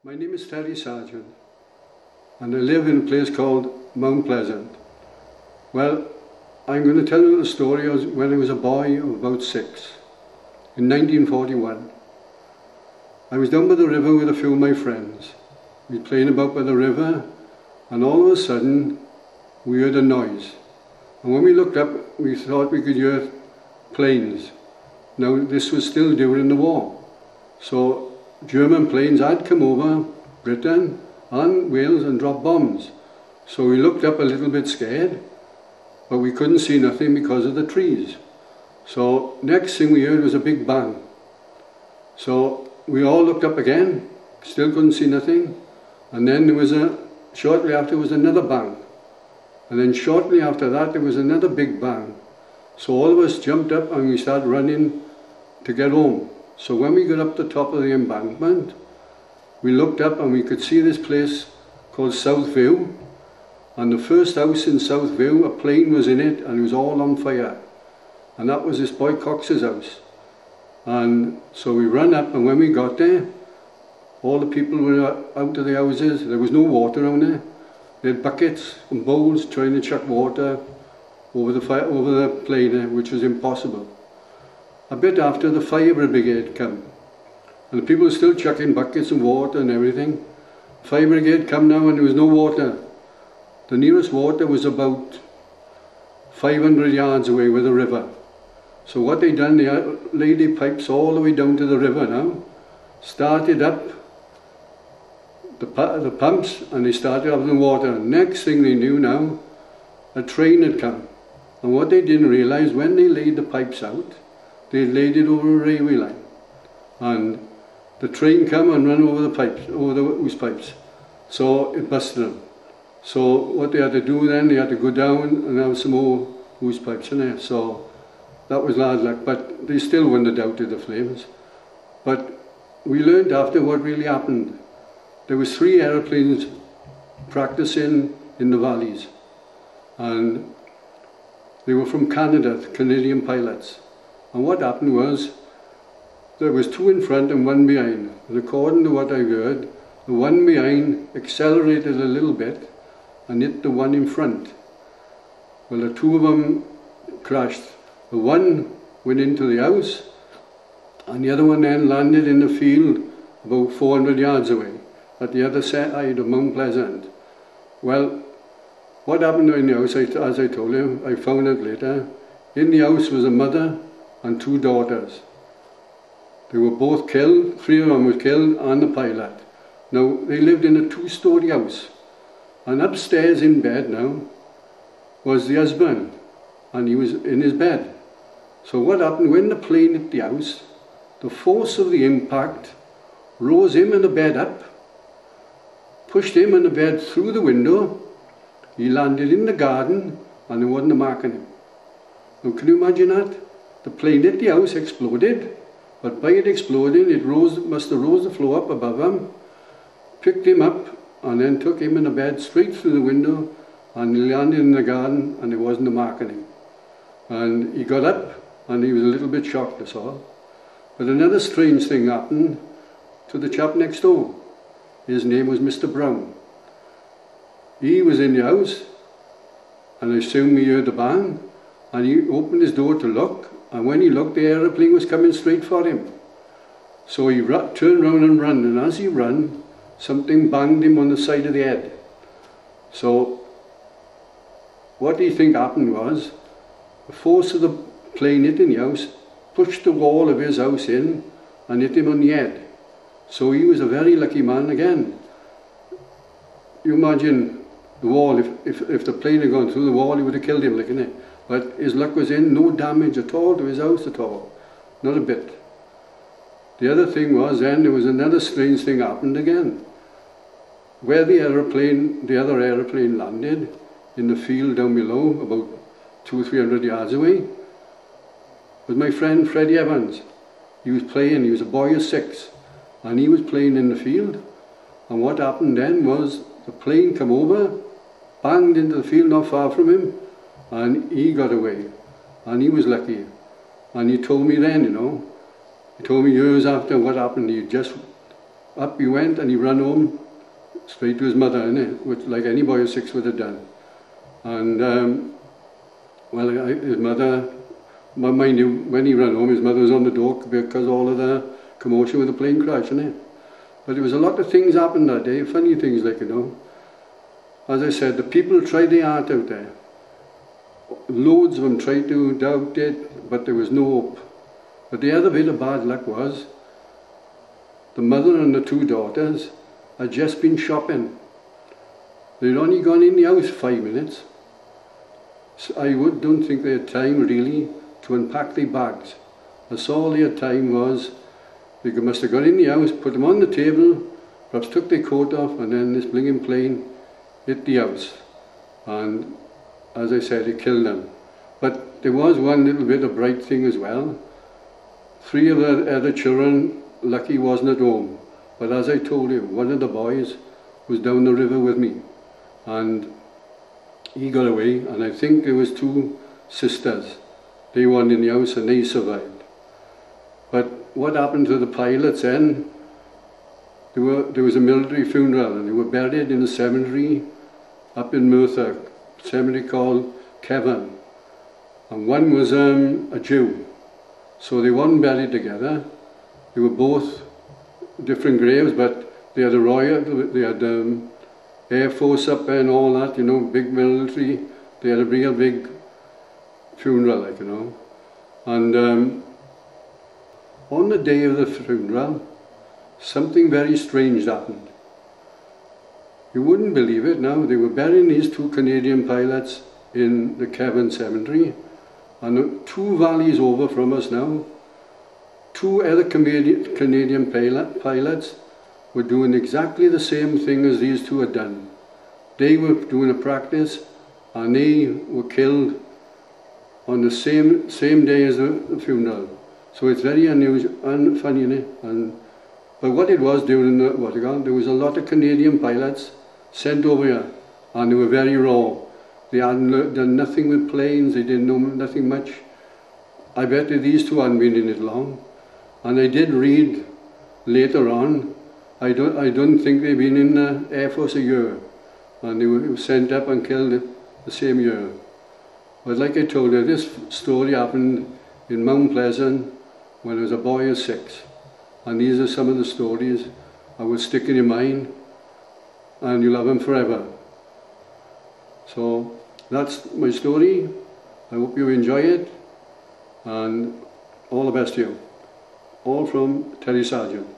My name is Sargeant, and I live in a place called Mount Pleasant. Well, I'm going to tell you a story of when I was a boy of about 6, in 1941. I was down by the river with a few of my friends. We were playing about by the river, and all of a sudden we heard a noise. And when we looked up, we thought we could hear planes. Now, this was still during the war. So German planes had come over Britain and Wales and dropped bombs. So we looked up a little bit scared, but we couldn't see nothing because of the trees. So next thing we heard was a big bang. So we all looked up again, still couldn't see nothing. And then shortly after was another bang. And then shortly after that there was another big bang. So all of us jumped up and we started running to get home. So when we got up the top of the embankment, we looked up and we could see this place called South View. And the first house in South View, a plane was in it and it was all on fire. And that was this boy Cox's house. And so we ran up, and when we got there, all the people were out of the houses. There was no water around there. They had buckets and bowls trying to chuck water over the plane, which was impossible. A bit after, the fire brigade came, and the people were still chucking buckets of water and everything. Fire brigade come now and there was no water. The nearest water was about 500 yards away with the river. So what they done, they laid their pipes all the way down to the river now, started up the pumps, and they started having the water. Next thing they knew now, a train had come. And what they didn't realise, when they laid the pipes out, they laid it over a railway line, and the train come and ran over the pipes, over the hose pipes, so it busted them. So what they had to do then, they had to go down and have some more hose pipes in there. So that was hard luck, but they still wouldn't have doubted the flames. But we learned after what really happened. There was 3 aeroplanes practicing in the valleys, and they were from Canada, Canadian pilots. And what happened was, there was 2 in front and 1 behind. And according to what I heard, the one behind accelerated a little bit and hit the one in front. Well, the 2 of them crashed. The one went into the house, and the other one then landed in the field about 400 yards away, at the other side of Mount Pleasant. Well, what happened in the house, as I told you, I found out later, in the house was a mother and 2 daughters. They were both killed, 3 of them were killed, and the pilot. Now, they lived in a 2-story house, and upstairs in bed now was the husband, and he was in his bed. So what happened, when the plane hit the house, the force of the impact rose him and the bed up, pushed him and the bed through the window. He landed in the garden, and there wasn't a mark on him. Now, can you imagine that? The plane hit the house, exploded, but by it exploding, it must have rose the floor up above him, picked him up, and then took him in the bed straight through the window, and he landed in the garden, and there wasn't a mark on him. And he got up, and he was a little bit shocked, that's all. But another strange thing happened to the chap next door. His name was Mr. Brown. He was in the house, and I assume he heard the bang, and he opened his door to look, and when he looked, the aeroplane was coming straight for him. So he turned round and ran, and as he ran, something banged him on the side of the head. So what do you think happened was, the force of the plane hitting the house pushed the wall of his house in and hit him on the head. So he was a very lucky man again. You imagine the wall, if the plane had gone through the wall, he would have killed him, like, innit? But his luck was in, no damage at all to his house at all, not a bit. The other thing was then, there was another strange thing happened again. Where the other aeroplane landed, in the field down below, about 200-300 yards away, was my friend Freddie Evans. He was playing, he was a boy of 6, and he was playing in the field. And what happened then was, the plane came over, banged into the field not far from him, and he got away, and he was lucky. And he told me then, you know, he told me years after what happened, he just up he went and he ran home straight to his mother, innit? Which, like any boy of 6 would have done. And well, his mother, mind you, when he ran home, his mother was on the door because all of the commotion with the plane crash, innit? But there was a lot of things happened that day, funny things, like, you know. As I said, the people tried their heart out there. Loads of them tried to doubt it, but there was no hope. But the other bit of bad luck was the mother and the 2 daughters had just been shopping. They'd only gone in the house 5 minutes. So I don't think they had time really to unpack their bags. That's all they had time was. They must have got in the house, put them on the table, perhaps took their coat off, and then this blinging plane hit the house. And as I said, it killed them. But there was one little bit of bright thing as well. 3 of the other children, lucky wasn't at home. But as I told you, one of the boys was down the river with me. And he got away, and I think there was 2 sisters. They weren't in the house and they survived. But what happened to the pilots then? There was a military funeral and they were buried in a cemetery up in Merthyr, a cemetery called Kevin. And one was a Jew. So they weren't buried together. They were both different graves, but they had a royal, they had Air Force up there and all that, you know, big military. They had a real big funeral, like, you know. And on the day of the funeral, something very strange happened. You wouldn't believe it now. They were burying these 2 Canadian pilots in the Kevin Cemetery, and 2 valleys over from us now, 2 other Canadian pilots were doing exactly the same thing as these 2 had done. They were doing a practice and they were killed on the same day as the funeral. So it's very unusual and funny, innit? But what it was during the there was a lot of Canadian pilots sent over here, and they were very raw. They hadn't done nothing with planes, they didn't know nothing much. I bet that these 2 hadn't been in it long. And I did read later on, I don't think they'd been in the Air Force a year, and they were sent up and killed the same year. But like I told you, this story happened in Mount Pleasant when I was a boy of 6. And these are some of the stories I will stick in your mind, and you'll have them forever. So that's my story. I hope you enjoy it, and all the best to you. All from Terry Sargeant.